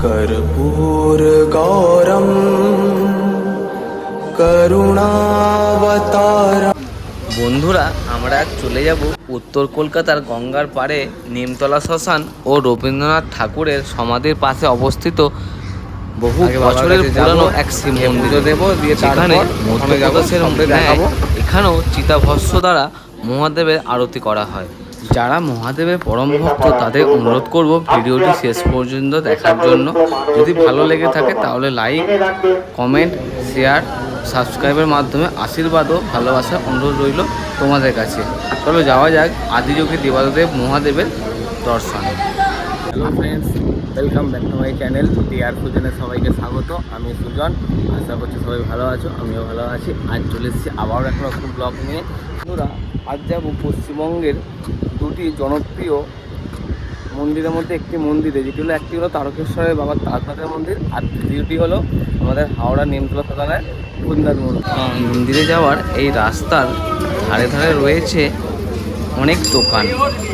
कर्पूरगौरं करुणावतारम्। বন্ধুরা, আমরা আজ চলে যাব উত্তর কলকাতার গঙ্গার পাড়ে নিমতলা শ্মশান ও রবীন্দ্রনাথ ঠাকুরের সমাধির পাশে অবস্থিত বহু বছরের পুরানো এক শিব মন্দির দেব, যেখানে মধ্যপ্রদেশের দেখাবো। এখানেও চিতাভস্ম দ্বারা মহাদেবের আরতি করা হয়। যারা মহাদেবের পরম ভক্ত তাদের অনুরোধ করব ভিডিওটি শেষ পর্যন্ত দেখার জন্য। যদি ভালো লেগে থাকে তাহলে লাইক, কমেন্ট, শেয়ার, সাবস্ক্রাইবের মাধ্যমে আশীর্বাদ ও ভালোবাসার অনুরোধ রইল তোমাদের কাছে। চলো যাওয়া যাক আদিযোগী দেবাদেব মহাদেবের দর্শন। Hello friends, welcome back to my channel DR সুজনে সবাইকে স্বাগত। আমি সুজন, আশা করছি সবাই ভালো আছো, আমিও ভালো আছি। আজ চলে এসেছি আবারও একটা নতুন ব্লগ নিয়ে। বন্ধুরা, আজ যাব পশ্চিমবঙ্গের দুটি জনপ্রিয় মন্দিরের মধ্যে একটি মন্দিরে, যেটি হলো একটি হলো তারকেশ্বরের বাবা তারকনাথের মন্দির, আর দ্বিতীয়টি হলো আমাদের হাওড়া নিমতলা শ্মশানের ভূতনাথ মন্দির। মন্দিরে যাওয়ার এই রাস্তার ধারে ধারে রয়েছে অনেক দোকান,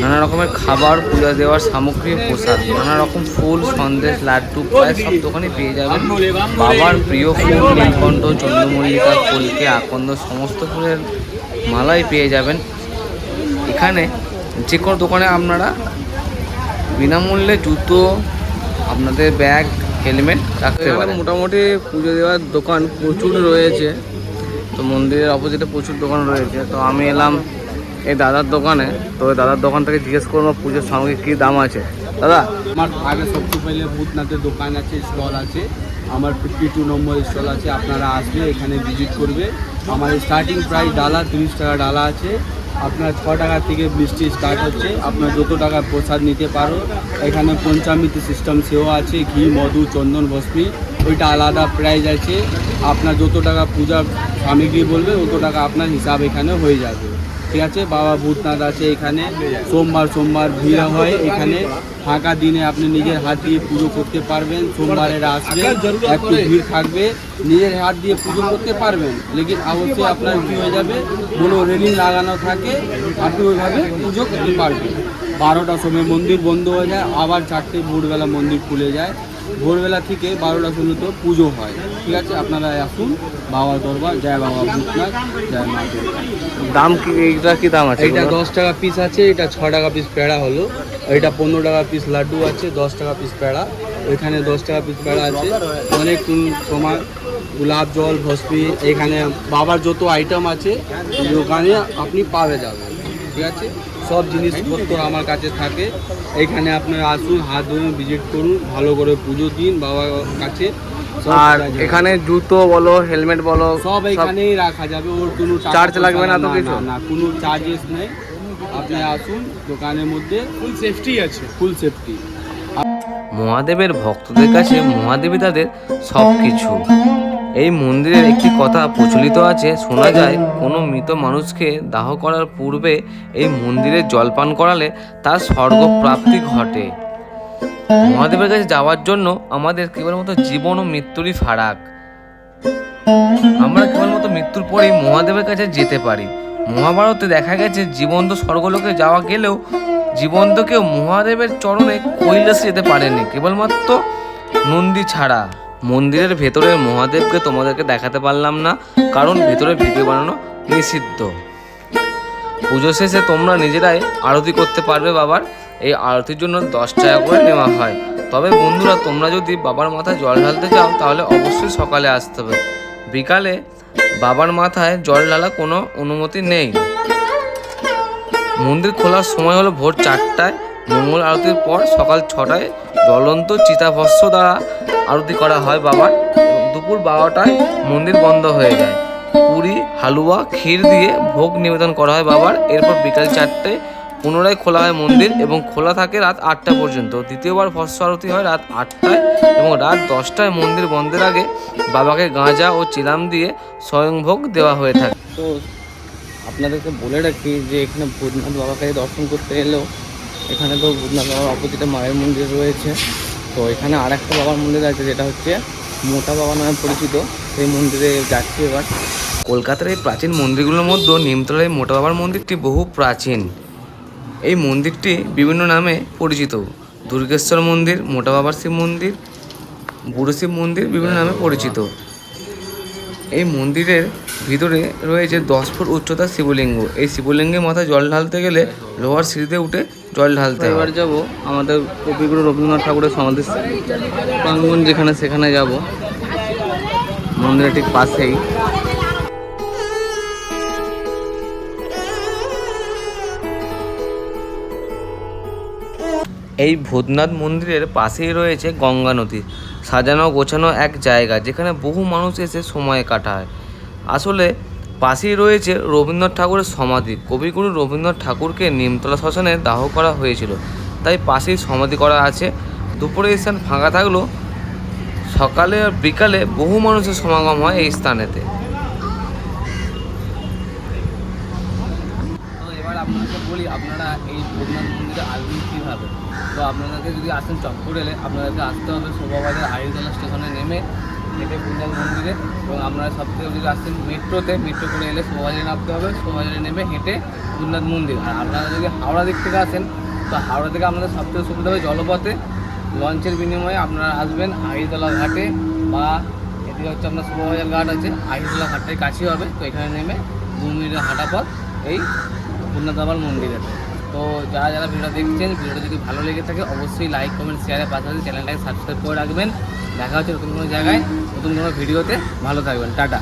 নানা রকমের খাবার, পূজা দেওয়ার সামগ্রী, প্রসাদ, নানা রকম ফুল, সন্দেশ, লাড্ডু, প্রায় সব দোকানে পেয়ে যাবেন। বাবার প্রিয় ফুল নীলকণ্ঠ, চন্দ্রমল্লিকা, কলকে, আকন্দ, সমস্ত ফুলের মালাই পেয়ে যাবেন। এখানে যে কোনো দোকানে আপনারা বিনামূল্যে জুতো, আপনাদের ব্যাগ, হেলমেট রাখতে পারেন। মোটামুটি পুজো দেওয়ার দোকান প্রচুর রয়েছে, তো মন্দিরের অপোজিটে প্রচুর দোকান রয়েছে। তো আমি এলাম এই দাদার দোকানে, তো ওই দাদার দোকান থেকে জিজ্ঞেস করবো পুজোর সামগ্রী কী দাম আছে। দাদা, আমার আগে সবচেয়ে পহলে ভূতনাথের দোকান আছে, স্টল আছে, আমার 52 নম্বর স্টল আছে। আপনারা আসবে, এখানে ভিজিট করবে। আমার স্টার্টিং প্রাইস ডালা 30 টাকা ডালা আছে। আপনার 6 টাকা থেকে মিষ্টি স্টার্ট হচ্ছে, আপনার যত টাকা প্রসাদ নিতে পারো। এখানে পঞ্চামৃত সিস্টেম সেও আছে, ঘি, মধু, চন্দন, ভস্মী, ওইটা আলাদা প্রাইস আছে। আপনার যত টাকা পূজার সামগ্রী বলবে তত টাকা আপনার হিসাব এখানে হয়ে যাবে, ঠিক আছে। বাবা ভূতনাথ আছে এখানে, সোমবার ভিড় হয় এখানে। ফাঁকা দিনে আপনি নিজের হাত দিয়ে পুজো করতে পারবেন। সোমবারের আসবে, একটু ভিড় থাকবে, নিজের হাত দিয়ে পুজো করতে পারবেন, লেকিন অবশ্যই আপনার কী হয়ে যাবে, কোনো রেলিং লাগানো থাকে, আপনি ওইভাবে পুজো করতে পারবেন। 12টার সময় মন্দির বন্ধ হয়ে যায়, আবার 4টে ভোরবেলা মন্দির খুলে যায়। ভোরবেলা থেকে 12টা পর্যন্ত পুজো হয়, ঠিক আছে। আপনারা আসুন বাবার দরবার। জয় বাবা ভূতনাথ, জয় মা দুর্গা। দাম কি, এইটা কি দাম আছে? এটা 10 টাকা পিস আছে, এটা 6 টাকা পিস পেড়া হলো। এটা 15 টাকা পিস লাড্ডু আছে, 10 টাকা পিস পেড়া। এখানে 10 টাকা পিস পেড়া আছে। অনেক সময় গোলাপ জল, ভস্মী, এখানে বাবার যত আইটেম আছে দোকানে আপনি পাবে যাবেন, ঠিক আছে। সব জিনিসপত্র আমার কাছে থাকে। এখানে আপনারা আসুন, হাত ধরুন, ভিজিট করুন, ভালো করে পুজো দিন বাবার কাছে। আর এখানে জুতো বলো, হেলমেট বলো, সব এখানেই রাখা যাবে, ওর কোনো চার্জ লাগবে না তো কিছু? না, কোনো চার্জেস নেই। আপনি আসুন, দোকানের মধ্যে ফুল সেফটি আছে, ফুল সেফটি। মহাদেবের ভক্তদের কাছে মহাদেবী তাদের সব কিছু। এই মন্দিরের একটি কথা প্রচলিত আছে, শোনা যায় কোনো মৃত মানুষকে দাহ করার পূর্বে এই মন্দিরে জলপান করালে তার স্বর্গ প্রাপ্তি ঘটে। মহাদেবের কাছে যাওয়ার জন্য আমাদের কেবলমাত্র জীবন ও মৃত্যুরই ফারাক। আমরা কেবলমাত্র মৃত্যুর পরেই মহাদেবের কাছে যেতে পারি। মহাভারতে দেখা গেছে জীবন্ত স্বর্গলোকে যাওয়া গেলেও জীবন্ত কেউ মহাদেবের চরণে কৈলাসে যেতে পারেনি, কেবলমাত্র নন্দী ছাড়া। মন্দিরের ভেতরের মহাদেবকে তোমাদেরকে দেখাতে পারলাম না, কারণ ভেতরে ভিডিও বানানো নিষিদ্ধ। পুজো শেষে তোমরা নিজেরাই আরতি করতে পারবে বাবার। এই আরতির জন্য 10 টাকা করে নেওয়া হয়। তবে বন্ধুরা, তোমরা যদি বাবার মাথায় জল ঢালতে চাও তাহলে অবশ্যই সকালে আসতে হবে। বিকালে বাবার মাথায় জল ঢালা কোনো অনুমতি নেই। মন্দির খোলার সময় হলো ভোর 4টায়, মঙ্গল আরতির পর সকাল 6টায় জ্বলন্ত চিতাভস্ম দ্বারা আরতি করা হয় বাবার। দুপুর 12টায় মন্দির বন্ধ হয়ে যায়। পুরি, হালুয়া, ক্ষীর দিয়ে ভোগ নিবেদন করা হয় বাবার। এরপর বিকাল 4টায় পুনরায় খোলা হয় মন্দির এবং খোলা থাকে রাত 8টা পর্যন্ত। দ্বিতীয়বার ভস্ম আরতি হয় রাত 8টায় এবং রাত 10টায় মন্দির বন্ধের আগে বাবাকে গাঁজা ও চিলাম দিয়ে স্বয়ংভোগ দেওয়া হয়ে থাকে। তো আপনাদেরকে বলে রাখি যে এখানে ভূতনাথ বাবাকে দর্শন করতে এলেও এখানে তো ভূতনাথ বাবার অপোজিটে মায়ের মন্দির রয়েছে। তো এখানে আর একটা বাবার মন্দির আছে, যেটা হচ্ছে মোটা বাবা নামে পরিচিত। সেই মন্দিরে যাচ্ছি এবার। কলকাতার এই প্রাচীন মন্দিরগুলোর মধ্যে নিমতলার মোটা বাবার মন্দিরটি বহু প্রাচীন। এই মন্দিরটি বিভিন্ন নামে পরিচিত: দুর্গেশ্বর মন্দির, মোটা বাবার শিব মন্দির, বুড়ো শিব মন্দির বিভিন্ন নামে পরিচিত। এই মন্দিরের ভিতরে রয়েছে 10 ফুট উচ্চতার শিবলিঙ্গ। এই শিবলিঙ্গের মাথায় জল ঢালতে গেলে লোহার সিঁড়িতে উঠে জল ঢালতে হয়। এবার যাবো আমাদের কবিগুরু রবীন্দ্রনাথ ঠাকুরের সমাধি প্রাঙ্গণ যেখানে, সেখানে যাব, মন্দিরের ঠিক পাশেই। এই ভূতনাথ মন্দিরের পাশেই রয়েছে গঙ্গা নদী, সাজানো গোছানো এক জায়গা যেখানে বহু মানুষ এসে সময় কাটায়। আসলে পাশেই রয়েছে রবীন্দ্রনাথ ঠাকুরের সমাধি। কবিগুরু রবীন্দ্রনাথ ঠাকুরকে নিমতলা শ্মশানে দাহ করা হয়েছিল, তাই পাশেই সমাধি করা আছে। দুপুরে স্থান ফাঁকা থাকলেও সকালে আর বিকালে বহু মানুষের সমাগম হয় এই স্থানেতে। তো এবার আপনাকে বলি, আপনারা এই ভূতনাথ মন্দিরে আসবেন কীভাবে। তো আপনাদেরকে যদি আসেন চক্কর এলে, আপনাদেরকে আসতে হবে শোভাবাজার আড়িতলা স্টেশনে নেমে হেঁটে ভূতনাথ মন্দিরে। এবং আপনারা সবথেকে যদি আসেন মেট্রোতে, মেট্রো করে এলে শোভাবাজারে নামতে হবে, শোভাবাজারে নেমে হেঁটে ভূতনাথ মন্দির। আর আপনারা যদি হাওড়া দিক থেকে আসেন, তো হাওড়া থেকে আপনাদের সবথেকে সুবিধা হবে জলপথে, লঞ্চের বিনিময়ে আপনারা আসবেন আড়িতলা ঘাটে, বা এদিকে হচ্ছে আপনার শোভাবাজার ঘাট আছে, আড়িতলা ঘাটটাই কাছেই হবে। তো এখানে নেমে 2 মিনিটের হাঁটা পথ এই ভূতনাথ বাবার মন্দিরে। তো যারা যারা ভিডিও দেখছেন, ভিডিওটা যদি ভালো লেগে থাকে অবশ্যই লাইক কমেন্ট শেয়ারের পাশাপাশি চ্যানেলটাকে সাবস্ক্রাইব করে রাখবেন। দেখা হচ্ছে নতুন কোনো জায়গায় নতুন কোনো ভিডিওতে। ভালো থাকবেন, টাটা।